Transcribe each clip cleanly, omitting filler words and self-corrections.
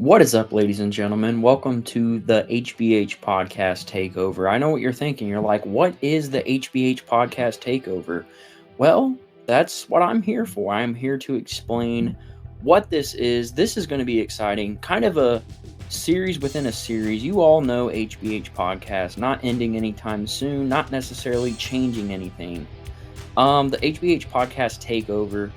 What is up, ladies and gentlemen? Welcome to the HBH podcast takeover. I know what you're thinking. You're like, what is the HBH podcast takeover? Well, that's what I'm here for. I'm here to explain what this is. This is going to be exciting. Kind of a series within a series. You all know HBH podcast, not ending anytime soon, not necessarily changing anything. The HBH podcast takeover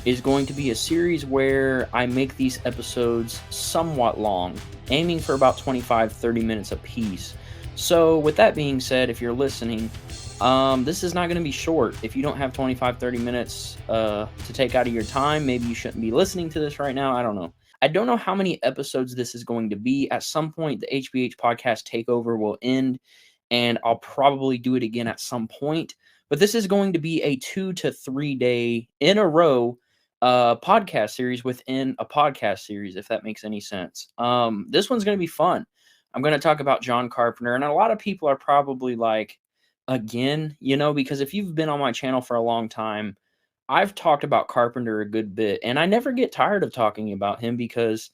is going to be a series where I make these episodes somewhat long, aiming for about 25-30 minutes a piece. So with that being said, if you're listening, this is not going to be short. If you don't have 25-30 minutes to take out of your time, maybe you shouldn't be listening to this right now. I don't know. I don't know how many episodes this is going to be. At some point, the HBH podcast takeover will end, and I'll probably do it again at some point. But this is going to be a 2 to 3 day in a row podcast series within a podcast series, if that makes any sense. This one's going to be fun. I'm going to talk about John Carpenter, and a lot of people are probably like, again, because if you've been on my channel for a long time, I've talked about Carpenter a good bit, and I never get tired of talking about him because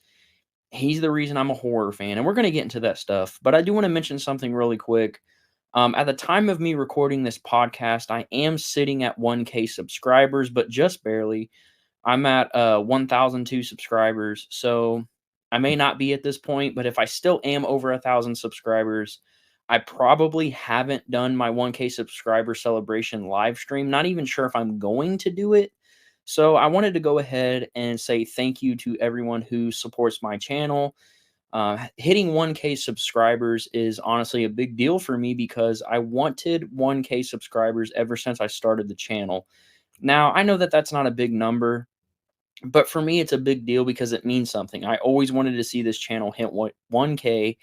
he's the reason I'm a horror fan, and we're going to get into that stuff. But I do want to mention something really quick. At the time of me recording this podcast, I am sitting at 1K subscribers, but just barely. I'm at 1,002 subscribers, so I may not be at this point, but if I still am over 1,000 subscribers, I probably haven't done my 1K subscriber celebration live stream. Not even sure if I'm going to do it. So I wanted to go ahead and say thank you to everyone who supports my channel. Hitting 1K subscribers is honestly a big deal for me because I wanted 1K subscribers ever since I started the channel. Now, I know that that's not a big number, but for me, it's a big deal because it means something. I always wanted to see this channel hit 1K,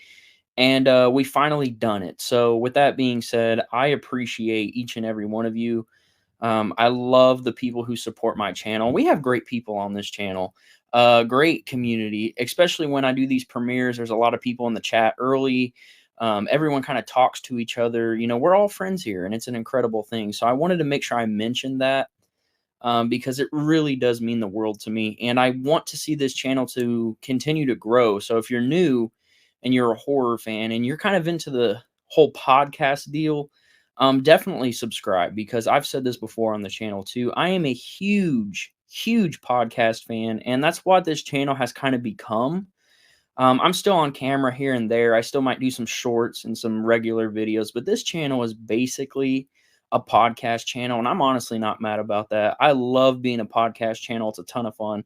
and we finally done it. So with that being said, I appreciate each and every one of you. I love the people who support my channel. We have great people on this channel, great community, especially when I do these premieres. There's a lot of people in the chat early. Everyone kind of talks to each other. We're all friends here, and it's an incredible thing. So I wanted to make sure I mentioned that because it really does mean the world to me. And I want to see this channel to continue to grow. So if you're new and you're a horror fan and you're kind of into the whole podcast deal, definitely subscribe because I've said this before on the channel too. I am a huge, huge podcast fan, and that's what this channel has kind of become. I'm still on camera here and there. I still might do some shorts and some regular videos, but this channel is basically a podcast channel, and I'm honestly not mad about that. I love being a podcast channel. It's a ton of fun.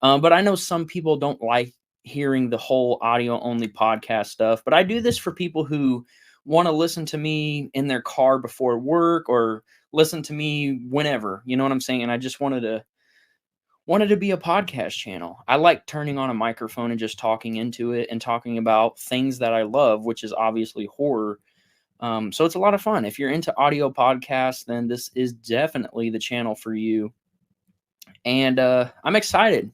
But I know some people don't like hearing the whole audio only podcast stuff, but I do this for people who want to listen to me in their car before work or listen to me whenever, you know what I'm saying? And I just wanted to be a podcast channel. I like turning on a microphone and just talking into it and talking about things that I love, which is obviously horror. So it's a lot of fun. If you're into audio podcasts, then this is definitely the channel for you. And I'm excited.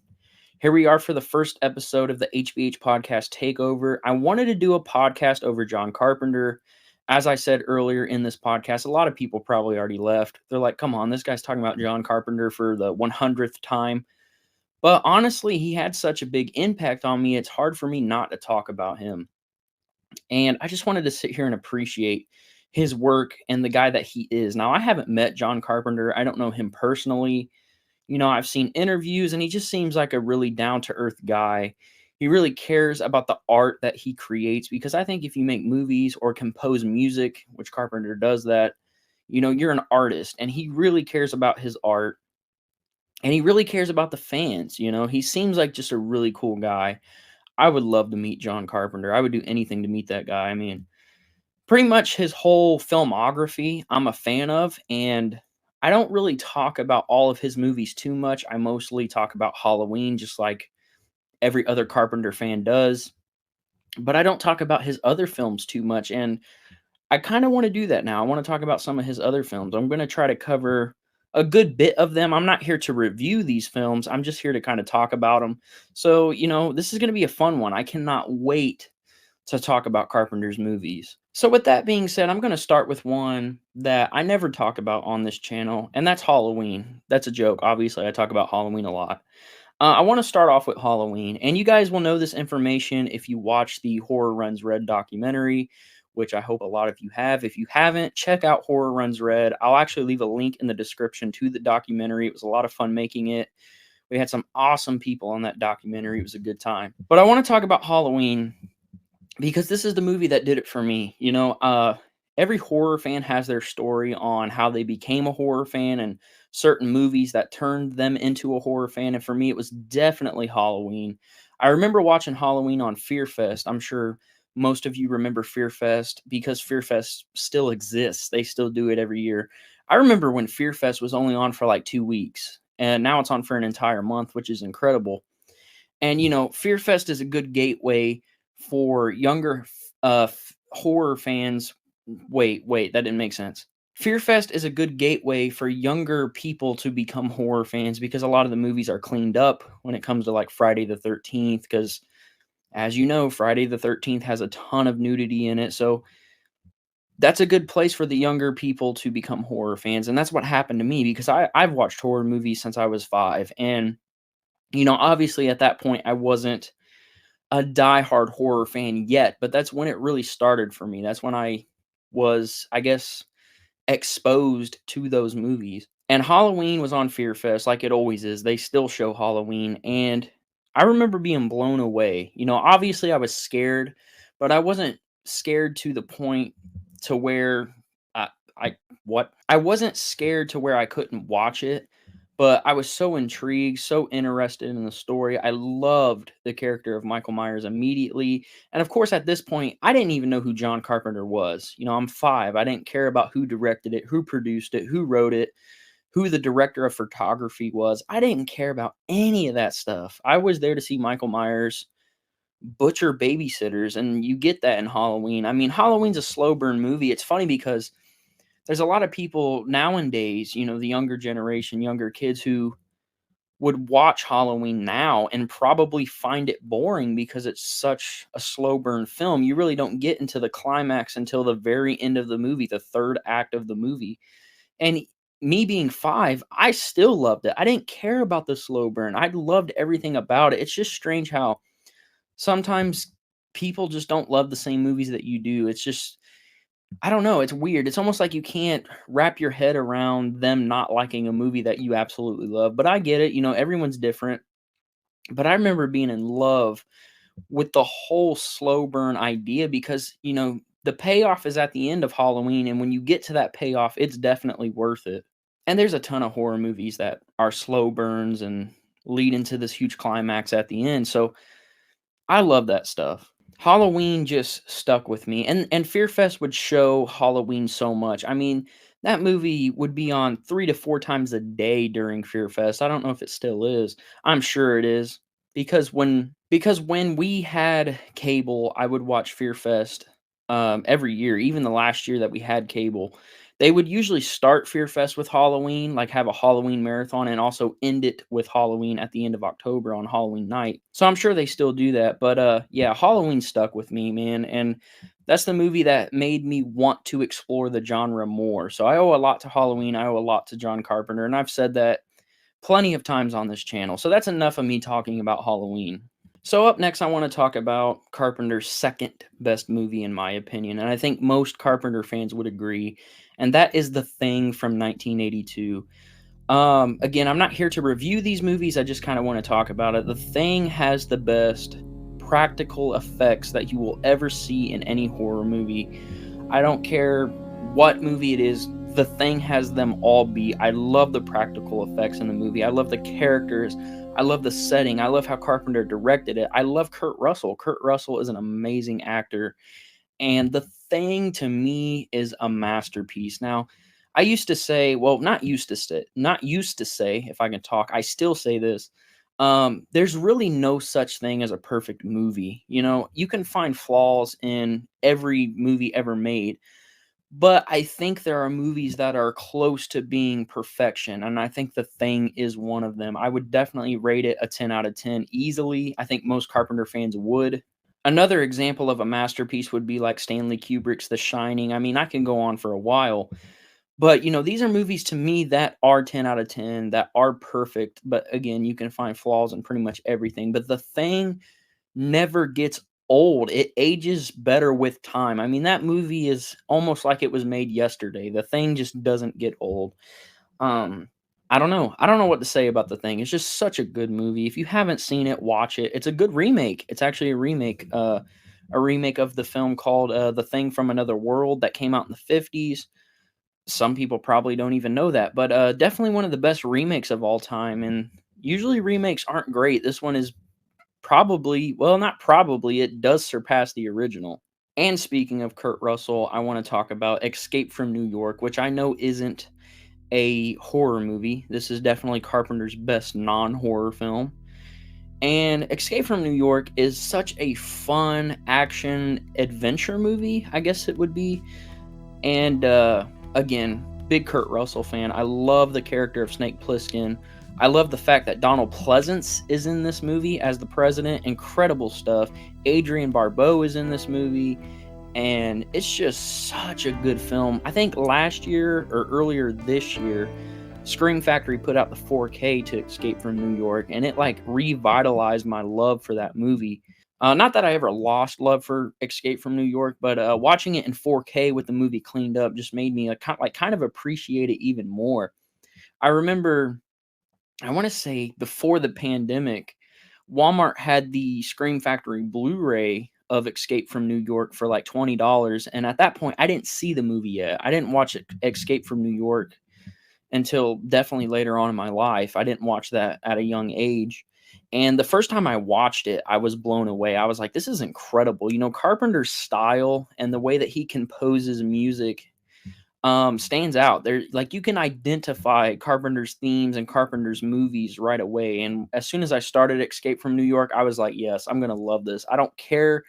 Here we are for the first episode of the HBH podcast takeover. I wanted to do a podcast over John Carpenter. As I said earlier in this podcast, a lot of people probably already left. They're like, come on, this guy's talking about John Carpenter for the 100th time. But honestly, he had such a big impact on me, it's hard for me not to talk about him. And I just wanted to sit here and appreciate his work and the guy that he is. Now, I haven't met John Carpenter. I don't know him personally. I've seen interviews, and he just seems like a really down-to-earth guy. He really cares about the art that he creates, because I think if you make movies or compose music, which Carpenter does that, you're an artist, and he really cares about his art, and he really cares about the fans. He seems like just a really cool guy. I would love to meet John Carpenter. I would do anything to meet that guy. I mean, pretty much his whole filmography I'm a fan of, and I don't really talk about all of his movies too much. I mostly talk about Halloween, just like every other Carpenter fan does. But I don't talk about his other films too much, and I kind of want to do that now. I want to talk about some of his other films. I'm going to try to cover a good bit of them. I'm not here to review these films. I'm just here to kind of talk about them. So, this is going to be a fun one. I cannot wait to talk about Carpenter's movies. So with that being said, I'm going to start with one that I never talk about on this channel, and that's Halloween. That's a joke. Obviously, I talk about Halloween a lot. I want to start off with Halloween, and you guys will know this information if you watch the Horror Runs Red documentary, which I hope a lot of you have. If you haven't, check out Horror Runs Red. I'll actually leave a link in the description to the documentary. It was a lot of fun making it. We had some awesome people on that documentary. It was a good time. But I want to talk about Halloween because this is the movie that did it for me. Every horror fan has their story on how they became a horror fan and certain movies that turned them into a horror fan. And for me, it was definitely Halloween. I remember watching Halloween on Fear Fest. I'm sure most of you remember Fear Fest because Fear Fest still exists. They still do it every year. I remember when Fear Fest was only on for like 2 weeks, and now it's on for an entire month, which is incredible. And Fear Fest is a good gateway for younger horror fans. Wait, that didn't make sense. Fear Fest is a good gateway for younger people to become horror fans because a lot of the movies are cleaned up when it comes to like Friday the 13th. Because, as you know, Friday the 13th has a ton of nudity in it. So that's a good place for the younger people to become horror fans. And that's what happened to me because I've watched horror movies since I was 5. And, obviously at that point, I wasn't a diehard horror fan yet, but that's when it really started for me. That's when I was, I guess, exposed to those movies. And Halloween was on Fear Fest like it always is. They still show Halloween, and I remember being blown away. Obviously I was scared, but I wasn't scared to the point to where I what? I wasn't scared to where I couldn't watch it, but I was so intrigued, so interested in the story. I loved the character of Michael Myers immediately. And of course, at this point, I didn't even know who John Carpenter was. I'm 5. I didn't care about who directed it, who produced it, who wrote it, who the director of photography was. I didn't care about any of that stuff. I was there to see Michael Myers butcher babysitters, and you get that in Halloween. I mean, Halloween's a slow burn movie. It's funny because there's a lot of people nowadays, the younger generation, younger kids who would watch Halloween now and probably find it boring because it's such a slow burn film. You really don't get into the climax until the very end of the movie, the third act of the movie. And me being 5, I still loved it. I didn't care about the slow burn. I loved everything about it. It's just strange how sometimes people just don't love the same movies that you do. It's just, I don't know, it's weird. It's almost like you can't wrap your head around them not liking a movie that you absolutely love, but I get it, everyone's different. But I remember being in love with the whole slow burn idea because, the payoff is at the end of Halloween, and when you get to that payoff, it's definitely worth it. And there's a ton of horror movies that are slow burns and lead into this huge climax at the end, so I love that stuff. Halloween just stuck with me, and Fear Fest would show Halloween so much. I mean, that movie would be on 3 to 4 times a day during Fear Fest. I don't know if it still is. I'm sure it is because when we had cable, I would watch Fear Fest, every year, even the last year that we had cable. They would usually start Fear Fest with Halloween, like have a Halloween marathon, and also end it with Halloween at the end of October on Halloween night. So I'm sure they still do that. But yeah, Halloween stuck with me, man. And that's the movie that made me want to explore the genre more. So I owe a lot to Halloween. I owe a lot to John Carpenter. And I've said that plenty of times on this channel. So that's enough of me talking about Halloween. So up next, I want to talk about Carpenter's second best movie, in my opinion, and I think most Carpenter fans would agree, and that is The Thing from 1982. Again, I'm not here to review these movies. I just kind of want to talk about it. The Thing has the best practical effects that you will ever see in any horror movie. I don't care what movie it is. The Thing has them all beat. I love the practical effects in the movie. I love the characters. I love the setting. I love how Carpenter directed it. I love Kurt Russell. Kurt Russell is an amazing actor. And The Thing to me is a masterpiece. Now, I used to say, well, not used to say, if I can talk, I still say this. There's really no such thing as a perfect movie. You can find flaws in every movie ever made, but I think there are movies that are close to being perfection, and I think The Thing is one of them. I would definitely rate it a 10 out of 10 easily. I think most Carpenter fans would. Another example of a masterpiece would be like Stanley Kubrick's The Shining. I mean, I can go on for a while, But, these are movies to me that are 10 out of 10, that are perfect, but again, you can find flaws in pretty much everything. But The Thing never gets old. It ages better with time. I mean, that movie is almost like it was made yesterday. The Thing just doesn't get old. Um, I don't know. I don't know what to say about The Thing. It's just such a good movie. If you haven't seen it, watch it. It's a good remake. It's actually a remake of the film called The Thing from Another World that came out in the 50s. Some people probably don't even know that, but definitely one of the best remakes of all time. And usually remakes aren't great. This one is probably, well, not probably, it does surpass the original. And speaking of Kurt Russell, I want to talk about Escape from New York, which I know isn't a horror movie. This is definitely Carpenter's best non-horror film. And Escape from New York is such a fun action adventure movie, I guess it would be. And again, big Kurt Russell fan. I love the character of Snake Plissken. I love the fact that Donald Pleasance is in this movie as the president. Incredible stuff. Adrienne Barbeau is in this movie. And it's just such a good film. I think last year or earlier this year, Scream Factory put out the 4K to Escape from New York, and it like revitalized my love for that movie. Not that I ever lost love for Escape from New York, but watching it in 4K with the movie cleaned up just made me kind of appreciate it even more. I remember, I want to say before the pandemic, Walmart had the Scream Factory Blu-ray of Escape from New York for like $20, and at that point, I didn't see the movie yet. I didn't watch Escape from New York until definitely later on in my life. I didn't watch that at a young age. And the first time I watched it, I was blown away. I was like, this is incredible. Carpenter's style and the way that he composes music stands out. There, like, you can identify Carpenter's themes and Carpenter's movies right away. And as soon as I started Escape from New York, I was like, yes, I'm gonna love this. I don't care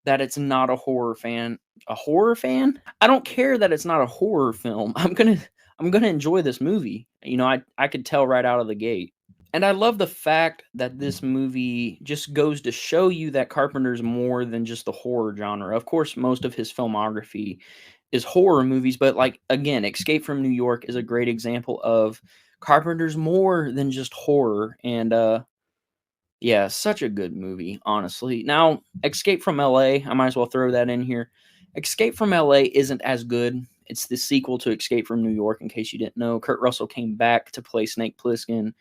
that it's not a horror fan. A horror fan? I don't care that it's not a horror film. I'm gonna enjoy this movie. I could tell right out of the gate. And I love the fact that this movie just goes to show you that Carpenter's more than just the horror genre. Of course, most of his filmography is horror movies, but like again, Escape from New York is a great example of Carpenter's more than just horror. And yeah, such a good movie, honestly. Now, Escape from LA, I might as well throw that in here. Escape from LA isn't as good. It's the sequel to Escape from New York, in case you didn't know. Kurt Russell came back to play Snake Plissken.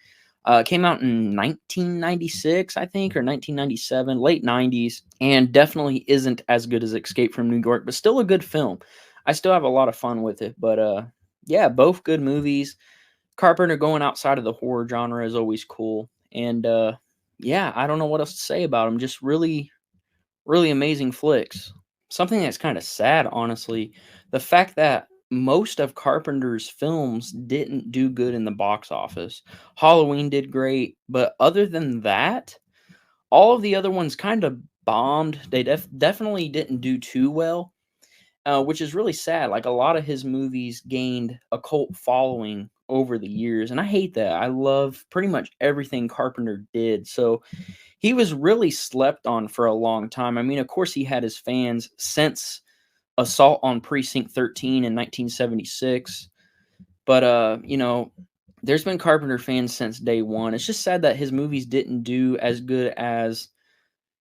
Came out in 1996, I think, or 1997, late 90s, and definitely isn't as good as Escape from New York, but still a good film. I still have a lot of fun with it, but yeah, both good movies. Carpenter going outside of the horror genre is always cool, and yeah, I don't know what else to say about them. Just really, really amazing flicks. Something that's kind of sad, honestly, the fact that most of Carpenter's films didn't do good in the box office. Halloween did great, but other than that, all of the other ones kind of bombed. They definitely didn't do too well, which is really sad. Like, a lot of his movies gained a cult following over the years, and I hate that. I love pretty much everything Carpenter did. So he was really slept on for a long time. I mean, of course, he had his fans since Assault on Precinct 13 in 1976. But there's been Carpenter fans since day one. It's just sad that his movies didn't do as good as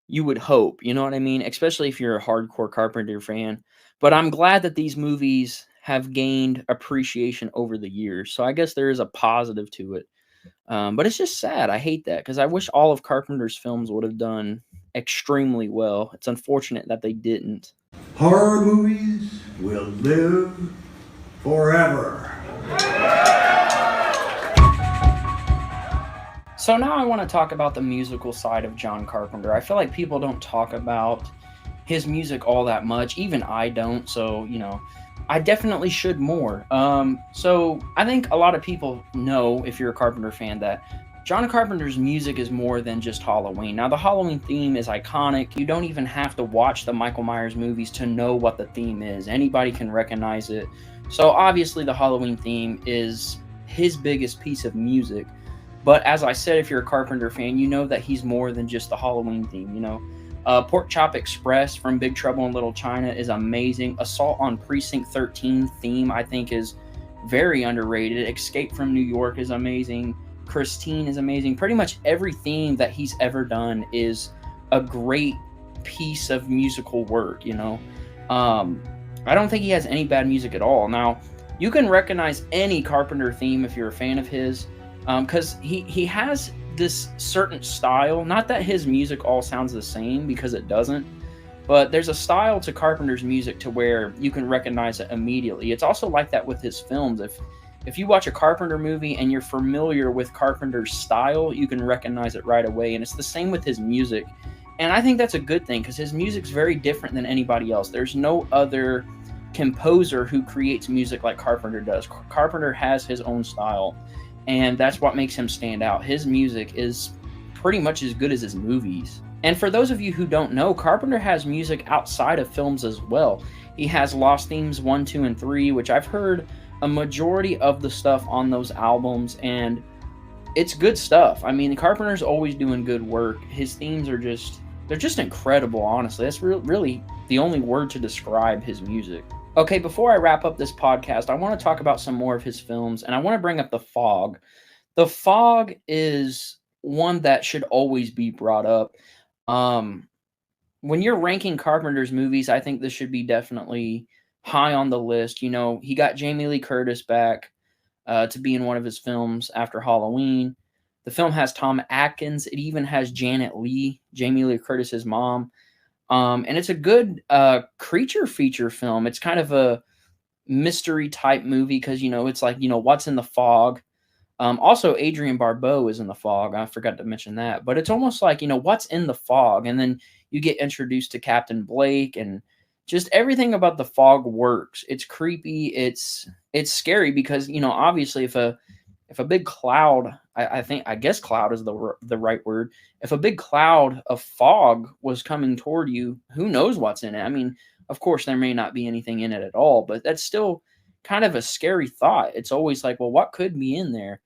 you would hope. You know what I mean? Especially if you're a hardcore Carpenter fan. But I'm glad that these movies have gained appreciation over the years. So I guess there is a positive to it. But it's just sad. I hate that because I wish all of Carpenter's films would have done extremely well. It's unfortunate that they didn't. Horror movies will live forever. So now I want to talk about the musical side of John Carpenter. I feel like people don't talk about his music all that much. Even I don't. So, I definitely should more. So I think a lot of people know, if you're a Carpenter fan, that John Carpenter's music is more than just Halloween. Now, the Halloween theme is iconic. You don't even have to watch the Michael Myers movies to know what the theme is. Anybody can recognize it. So obviously the Halloween theme is his biggest piece of music. But as I said, if you're a Carpenter fan, you know that he's more than just the Halloween theme, Pork Chop Express from Big Trouble in Little China is amazing. Assault on Precinct 13 theme, I think, is very underrated. Escape from New York is amazing. Christine is amazing. Pretty much every theme that he's ever done is a great piece of musical work, you know. I don't think he has any bad music at all. Now, you can recognize any Carpenter theme if you're a fan of his, because he has this certain style. Not that his music all sounds the same, because it doesn't, but there's a style to Carpenter's music to where you can recognize it immediately. It's also like that with his films. If you watch a Carpenter movie and you're familiar with Carpenter's style, you can recognize it right away. And it's the same with his music. And I think that's a good thing, because his music's very different than anybody else. There's no other composer who creates music like Carpenter does. Carpenter has his own style, and that's what makes him stand out. His music is pretty much as good as his movies. And for those of you who don't know, Carpenter has music outside of films as well. He has Lost Themes 1, 2, and 3, which I've heard a majority of the stuff on those albums, and it's good stuff. I mean, Carpenter's always doing good work. His themes are they're just incredible, honestly. That's really the only word to describe his music. Okay, before I wrap up this podcast, I want to talk about some more of his films, and I want to bring up The Fog. The Fog is one that should always be brought up. When you're ranking Carpenter's movies, I think this should be definitely high on the list. You know, he got Jamie Lee Curtis back to be in one of his films after Halloween. The film has Tom Atkins. It even has Janet Leigh, Jamie Lee Curtis's mom. And it's a good creature feature film. It's kind of a mystery type movie because, you know, it's like, you know, what's in the fog. Also, Adrienne Barbeau is in The Fog. I forgot to mention that. But it's almost like, you know, what's in the fog? And then you get introduced to Captain Blake, and just everything about The Fog works. It's creepy. It's scary because, you know, obviously if a big cloud, I guess cloud is the right word. If a big cloud of fog was coming toward you, who knows what's in it? I mean, of course, there may not be anything in it at all, but that's still kind of a scary thought. It's always like, well, what could be in there?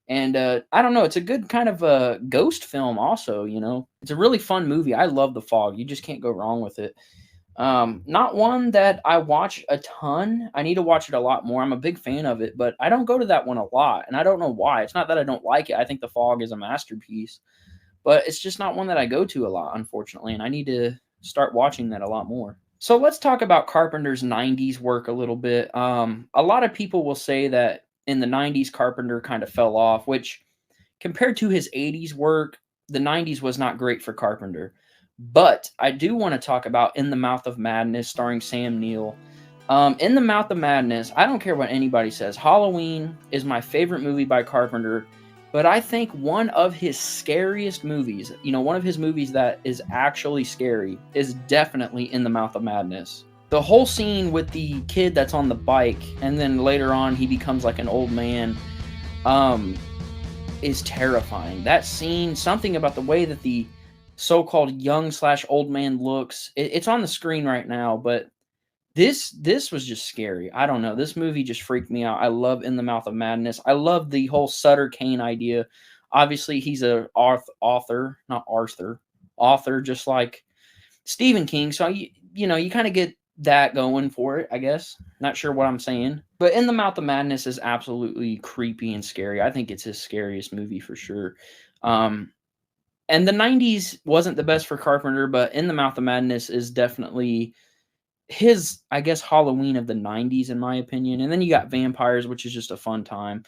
And I don't know. It's a good kind of a ghost film also, you know. It's a really fun movie. I love The Fog. You just can't go wrong with it. Not one that I watch a ton. I need to watch it a lot more. I'm a big fan of it, but I don't go to that one a lot, and I don't know why. It's not that I don't like it. I think The Fog is a masterpiece, but it's just not one that I go to a lot, unfortunately, and I need to start watching that a lot more. So let's talk about Carpenter's 90s work a little bit. A lot of people will say that in the 90s, Carpenter kind of fell off, which compared to his 80s work, the 90s was not great for Carpenter. But I do want to talk about In the Mouth of Madness, starring Sam Neill. In the Mouth of Madness, I don't care what anybody says. Halloween is my favorite movie by Carpenter, but I think one of his scariest movies, you know, one of his movies that is actually scary, is definitely In the Mouth of Madness. The whole scene with the kid that's on the bike, and then later on he becomes like an old man, is terrifying. That scene, something about the way that the so-called young/old man looks, it's on the screen right now, but this was just scary. I don't know. This movie just freaked me out. I love In the Mouth of Madness. I love the whole Sutter Kane idea. Obviously, he's a author, not Arthur, author, just like Stephen King. So, you know, you kind of get that going for it, I guess. Not sure what I'm saying. But In the Mouth of Madness is absolutely creepy and scary. I think it's his scariest movie for sure. And the 90s wasn't the best for Carpenter, but In the Mouth of Madness is definitely his, I guess, Halloween of the 90s, in my opinion. And then you got Vampires, which is just a fun time.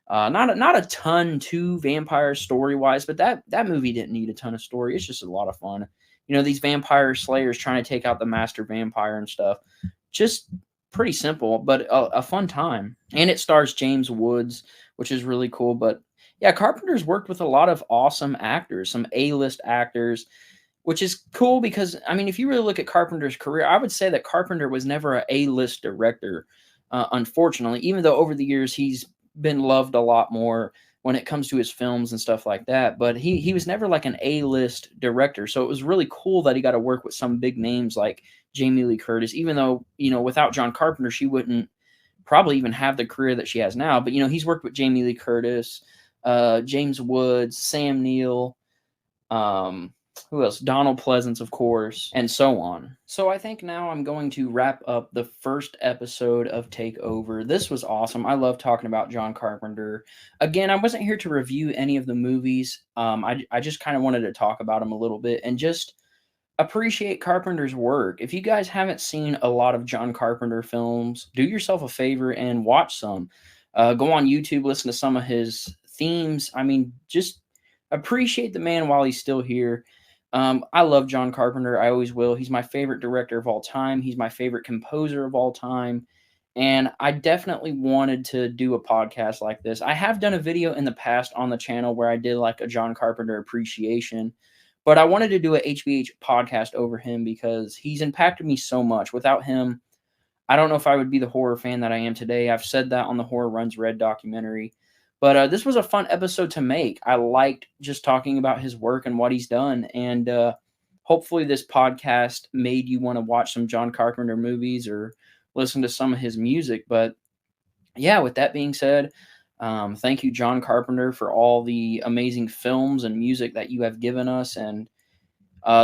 Not a ton to vampires story-wise, but that movie didn't need a ton of story. It's just a lot of fun. You know, these vampire slayers trying to take out the master vampire and stuff. Just pretty simple, but a fun time. And it stars James Woods, which is really cool. But yeah, Carpenter's worked with a lot of awesome actors, some A-list actors, which is cool because, I mean, if you really look at Carpenter's career, I would say that Carpenter was never an A-list director, unfortunately, even though over the years he's been loved a lot more when it comes to his films and stuff like that. But he was never like an A-list director. So it was really cool that he got to work with some big names like Jamie Lee Curtis, even though, you know, without John Carpenter, she wouldn't probably even have the career that she has now. But, you know, he's worked with Jamie Lee Curtis, James Woods, Sam Neill, Who else? Donald Pleasance, of course, and so on. So I think now I'm going to wrap up the first episode of Takeover. This was awesome. I love talking about John Carpenter. Again, I wasn't here to review any of the movies. I just kind of wanted to talk about them a little bit and just appreciate Carpenter's work. If you guys haven't seen a lot of John Carpenter films, do yourself a favor and watch some. Go on YouTube, listen to some of his themes. I mean, just appreciate the man while he's still here. I love John Carpenter. I always will. He's my favorite director of all time. He's my favorite composer of all time. And I definitely wanted to do a podcast like this. I have done a video in the past on the channel where I did like a John Carpenter appreciation, but I wanted to do a HBH podcast over him because he's impacted me so much. Without him, I don't know if I would be the horror fan that I am today. I've said that on the Horror Runs Red documentary. But this was a fun episode to make. I liked just talking about his work and what he's done. And hopefully this podcast made you want to watch some John Carpenter movies or listen to some of his music. But yeah, with that being said, thank you, John Carpenter, for all the amazing films and music that you have given us. And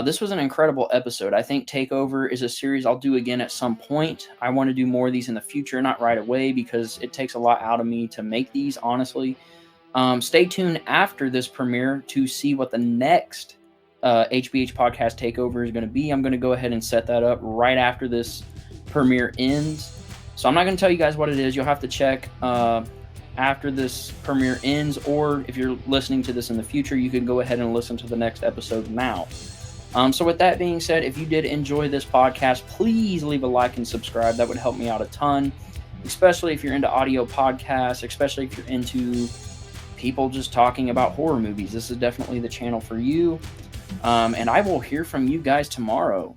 this was an incredible episode. I think Takeover is a series I'll do again at some point. I want to do more of these in the future, not right away, because it takes a lot out of me to make these, honestly. Stay tuned after this premiere to see what the next HBH podcast Takeover is going to be. I'm going to go ahead and set that up right after this premiere ends. So I'm not going to tell you guys what it is. You'll have to check after this premiere ends, or if you're listening to this in the future, you can go ahead and listen to the next episode now. So with that being said, if you did enjoy this podcast, please leave a like and subscribe. That would help me out a ton, especially if you're into audio podcasts, especially if you're into people just talking about horror movies. This is definitely the channel for you. And I will hear from you guys tomorrow.